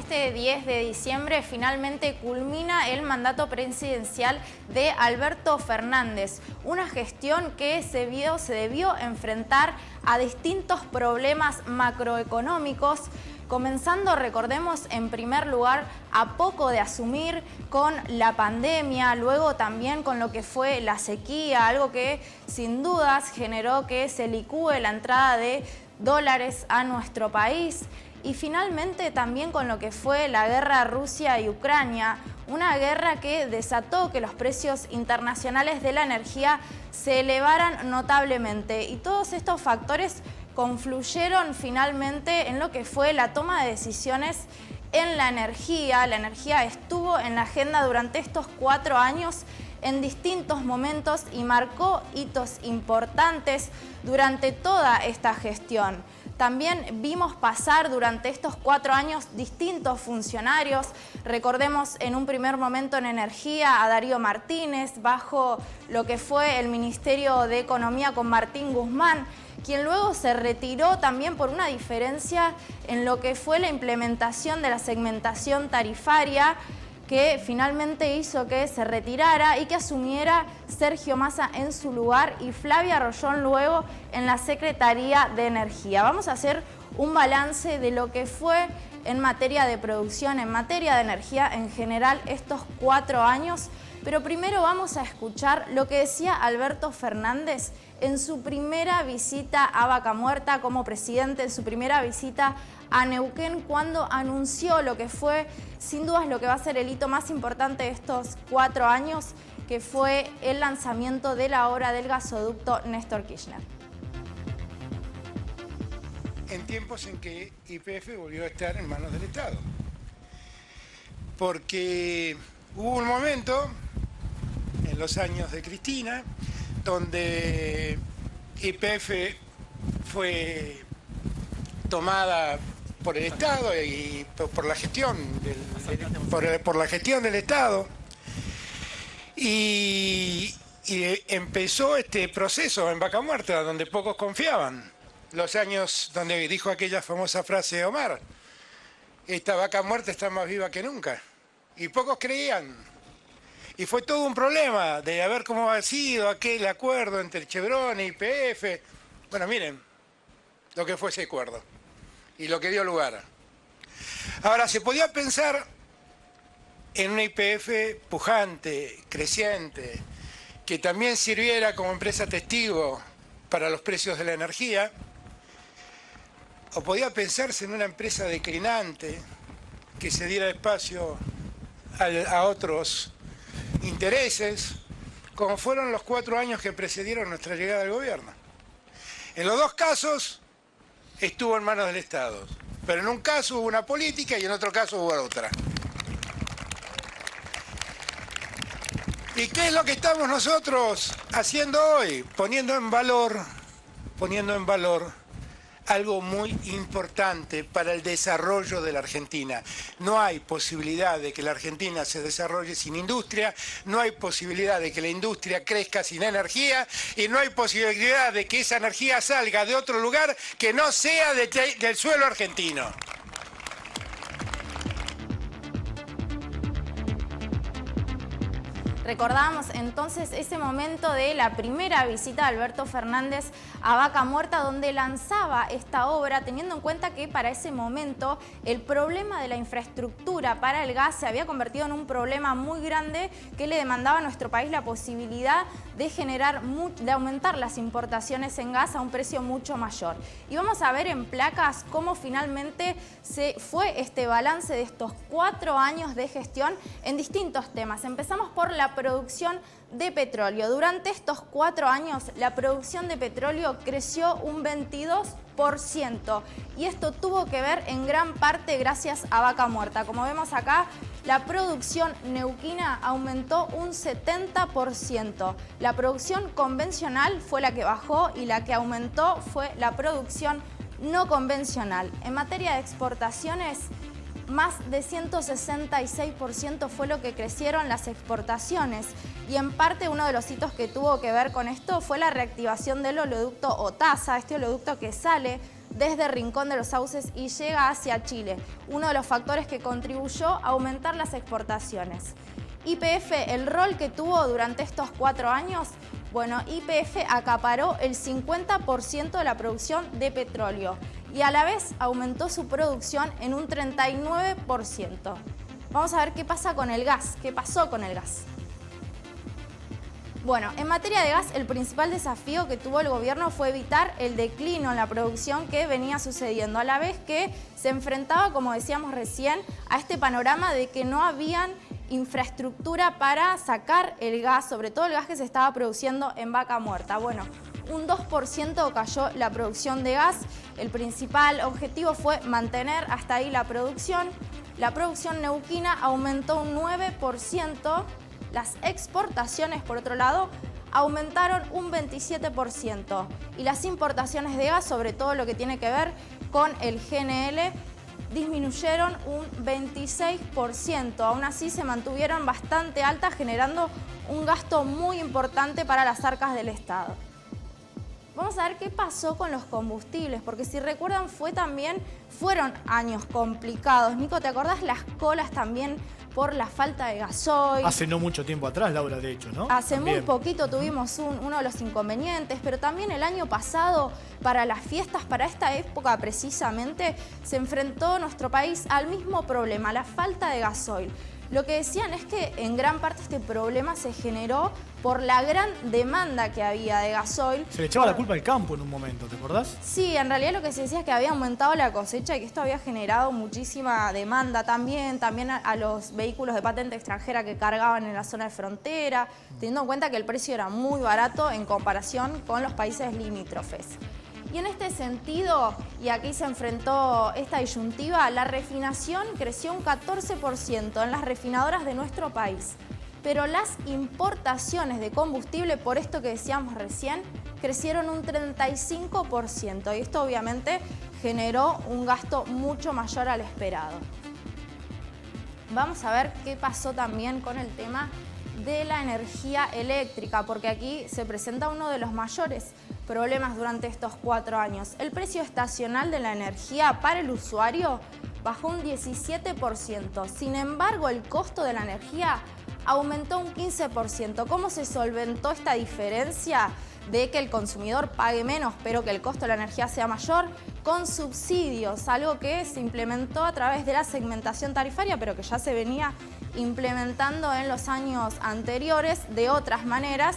este 10 de diciembre finalmente culmina el mandato presidencial de Alberto Fernández, una gestión que se debió enfrentar a distintos problemas macroeconómicos, comenzando, recordemos, en primer lugar, a poco de asumir con la pandemia, luego también con lo que fue la sequía, algo que sin dudas generó que se licúe la entrada de dólares a nuestro país, y finalmente también con lo que fue la guerra Rusia y Ucrania, una guerra que desató que los precios internacionales de la energía se elevaran notablemente, y todos estos factores confluyeron finalmente en lo que fue la toma de decisiones en la energía. La energía estuvo en la agenda durante estos 4 años en distintos momentos y marcó hitos importantes durante toda esta gestión. También vimos pasar durante estos 4 años distintos funcionarios. Recordemos en un primer momento en energía a Darío Martínez, bajo lo que fue el Ministerio de Economía con Martín Guzmán, quien luego se retiró también por una diferencia en lo que fue la implementación de la segmentación tarifaria, que finalmente hizo que se retirara y que asumiera Sergio Massa en su lugar y Flavia Rollón luego en la Secretaría de Energía. Vamos a hacer un balance de lo que fue en materia de producción, en materia de energía en general estos 4 años, pero primero vamos a escuchar lo que decía Alberto Fernández en su primera visita a Vaca Muerta como presidente, en su primera visita a Neuquén, cuando anunció lo que fue, sin dudas, lo que va a ser el hito más importante de estos 4 años, que fue el lanzamiento de la obra del gasoducto Néstor Kirchner. En tiempos en que YPF volvió a estar en manos del Estado. Porque hubo un momento, en los años de Cristina, donde YPF fue tomada por el Estado y por la gestión por la gestión del Estado, y empezó este proceso en Vaca Muerta donde pocos confiaban. Los años donde dijo aquella famosa frase de Omar: esta vaca muerta está más viva que nunca, y pocos creían. Y fue todo un problema de a ver cómo ha sido aquel acuerdo entre Chevron y YPF. Bueno, miren lo que fue ese acuerdo y lo que dio lugar. Ahora, se podía pensar en una YPF pujante, creciente, que también sirviera como empresa testigo para los precios de la energía, o podía pensarse en una empresa declinante que se diera espacio a otros intereses, como fueron los 4 años que precedieron nuestra llegada al gobierno. En los 2 casos estuvo en manos del Estado, pero en un caso hubo una política y en otro caso hubo otra. ¿Y qué es lo que estamos nosotros haciendo hoy? Poniendo en valor algo muy importante para el desarrollo de la Argentina. No hay posibilidad de que la Argentina se desarrolle sin industria, no hay posibilidad de que la industria crezca sin energía, y no hay posibilidad de que esa energía salga de otro lugar que no sea del suelo argentino. Recordábamos entonces ese momento de la primera visita de Alberto Fernández a Vaca Muerta, donde lanzaba esta obra, teniendo en cuenta que para ese momento el problema de la infraestructura para el gas se había convertido en un problema muy grande que le demandaba a nuestro país la posibilidad de aumentar las importaciones en gas a un precio mucho mayor. Y vamos a ver en placas cómo finalmente se fue este balance de estos 4 años de gestión en distintos temas. Empezamos por la producción de petróleo. Durante estos 4 años la producción de petróleo creció un 22%, y esto tuvo que ver en gran parte gracias a Vaca Muerta. Como vemos acá, la producción neuquina aumentó un 70%. La producción convencional fue la que bajó y la que aumentó fue la producción no convencional. En materia de exportaciones, más de 166% fue lo que crecieron las exportaciones, y en parte uno de los hitos que tuvo que ver con esto fue la reactivación del oleoducto OTASA, este oleoducto que sale desde Rincón de los Sauces y llega hacia Chile, uno de los factores que contribuyó a aumentar las exportaciones. YPF, el rol que tuvo durante estos 4 años, bueno, YPF acaparó el 50% de la producción de petróleo y a la vez aumentó su producción en un 39%. Vamos a ver qué pasa con el gas, qué pasó con el gas. Bueno, en materia de gas, el principal desafío que tuvo el gobierno fue evitar el declino en la producción que venía sucediendo, a la vez que se enfrentaba, como decíamos recién, a este panorama de que no habían infraestructura para sacar el gas, sobre todo el gas que se estaba produciendo en Vaca Muerta. Bueno, un 2% cayó la producción de gas. El principal objetivo fue mantener hasta ahí la producción. La producción neuquina aumentó un 9%. Las exportaciones, por otro lado, aumentaron un 27% y las importaciones de gas, sobre todo lo que tiene que ver con el GNL, disminuyeron un 26%. Aún así se mantuvieron bastante altas, generando un gasto muy importante para las arcas del Estado. Vamos a ver qué pasó con los combustibles, porque si recuerdan fueron años complicados. Nico, ¿te acordás las colas también por la falta de gasoil? Hace no mucho tiempo atrás, Laura, de hecho, ¿no? Hace también. muy poquito tuvimos uno de los inconvenientes, pero también el año pasado, para las fiestas, para esta época precisamente, se enfrentó nuestro país al mismo problema, la falta de gasoil. Lo que decían es que en gran parte este problema se generó por la gran demanda que había de gasoil. Se le echaba la culpa al campo en un momento, ¿te acordás? Sí, en realidad lo que se decía es que había aumentado la cosecha y que esto había generado muchísima demanda también a los vehículos de patente extranjera que cargaban en la zona de frontera, teniendo en cuenta que el precio era muy barato en comparación con los países limítrofes. Y en este sentido, y aquí se enfrentó esta disyuntiva, la refinación creció un 14% en las refinadoras de nuestro país. Pero las importaciones de combustible, por esto que decíamos recién, crecieron un 35%. Y esto obviamente generó un gasto mucho mayor al esperado. Vamos a ver qué pasó también con el tema de la energía eléctrica, porque aquí se presenta uno de los mayores problemas durante estos 4 años. El precio estacional de la energía para el usuario bajó un 17%. Sin embargo, el costo de la energía aumentó un 15%. ¿Cómo se solventó esta diferencia de que el consumidor pague menos, pero que el costo de la energía sea mayor? Con subsidios, algo que se implementó a través de la segmentación tarifaria, pero que ya se venía implementando en los años anteriores de otras maneras.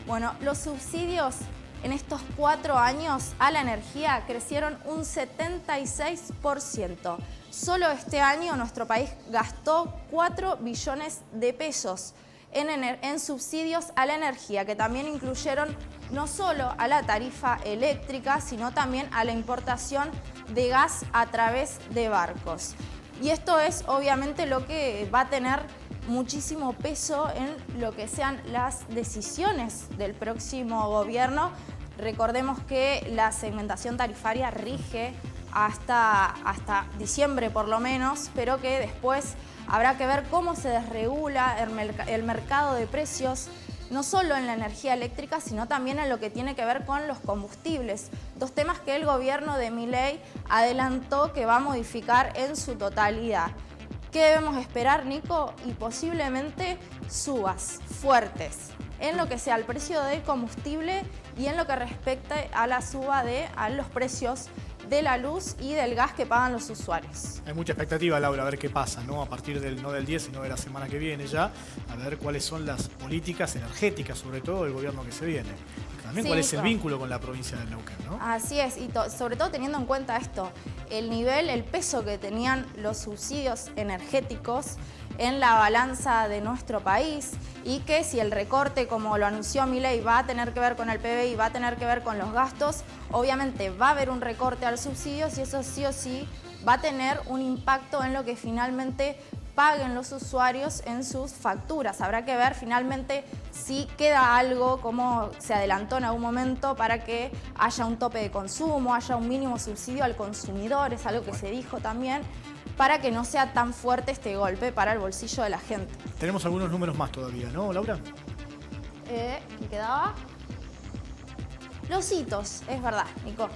Bueno, los subsidios en estos 4 años a la energía crecieron un 76%. Solo este año nuestro país gastó 4 billones de pesos en subsidios a la energía, que también incluyeron no solo a la tarifa eléctrica, sino también a la importación de gas a través de barcos. Y esto es obviamente lo que va a tener muchísimo peso en lo que sean las decisiones del próximo gobierno. Recordemos que la segmentación tarifaria rige hasta diciembre por lo menos, pero que después habrá que ver cómo se desregula el mercado de precios, no solo en la energía eléctrica, sino también en lo que tiene que ver con los combustibles. 2 temas que el gobierno de Milei adelantó que va a modificar en su totalidad. ¿Qué debemos esperar, Nico? Y posiblemente subas fuertes en lo que sea el precio del combustible y en lo que respecta a la suba a los precios de la luz y del gas que pagan los usuarios. Hay mucha expectativa, Laura, a ver qué pasa, ¿no? A partir no del 10, sino de la semana que viene ya, a ver cuáles son las políticas energéticas, sobre todo del gobierno que se viene. Y también sí, cuál es el vínculo con la provincia de Neuquén, ¿no? Así es, y sobre todo teniendo en cuenta esto, el peso que tenían los subsidios energéticos en la balanza de nuestro país, y que si el recorte, como lo anunció Milei, va a tener que ver con el PBI, va a tener que ver con los gastos, obviamente va a haber un recorte a los subsidios y eso sí o sí va a tener un impacto en lo que finalmente paguen los usuarios en sus facturas. Habrá que ver finalmente si queda algo, como se adelantó en algún momento, para que haya un tope de consumo, haya un mínimo subsidio al consumidor, es algo que se dijo también, para que no sea tan fuerte este golpe para el bolsillo de la gente. Tenemos algunos números más todavía, ¿no, Laura? ¿Qué quedaba? Los hitos, es verdad, Nico.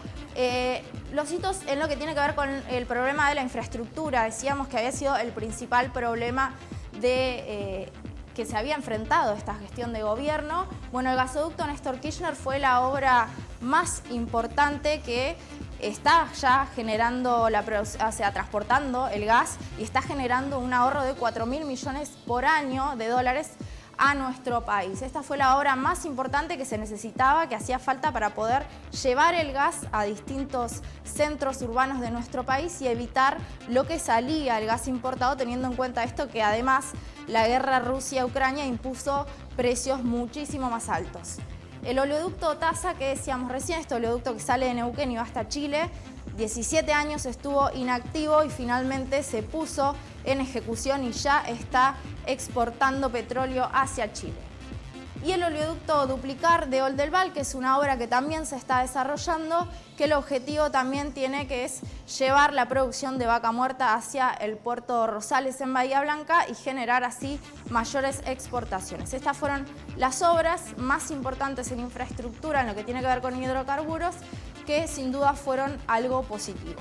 Los hitos en lo que tiene que ver con el problema de la infraestructura. Decíamos que había sido el principal problema que se había enfrentado esta gestión de gobierno. Bueno, el gasoducto Néstor Kirchner fue la obra más importante que está ya generando, transportando el gas y está generando un ahorro de 4.000 millones por año de dólares a nuestro país. Esta fue la obra más importante que se necesitaba, que hacía falta para poder llevar el gas a distintos centros urbanos de nuestro país y evitar lo que salía, el gas importado, teniendo en cuenta esto que además la guerra Rusia-Ucrania impuso precios muchísimo más altos. El oleoducto TASA, que decíamos recién, este oleoducto que sale de Neuquén y va hasta Chile, 17 años estuvo inactivo y finalmente se puso en ejecución y ya está exportando petróleo hacia Chile. Y el oleoducto Duplicar de Oldelval, que es una obra que también se está desarrollando, que el objetivo también tiene que es llevar la producción de vaca muerta hacia el puerto Rosales en Bahía Blanca y generar así mayores exportaciones. Estas fueron las obras más importantes en infraestructura en lo que tiene que ver con hidrocarburos, que sin duda fueron algo positivo.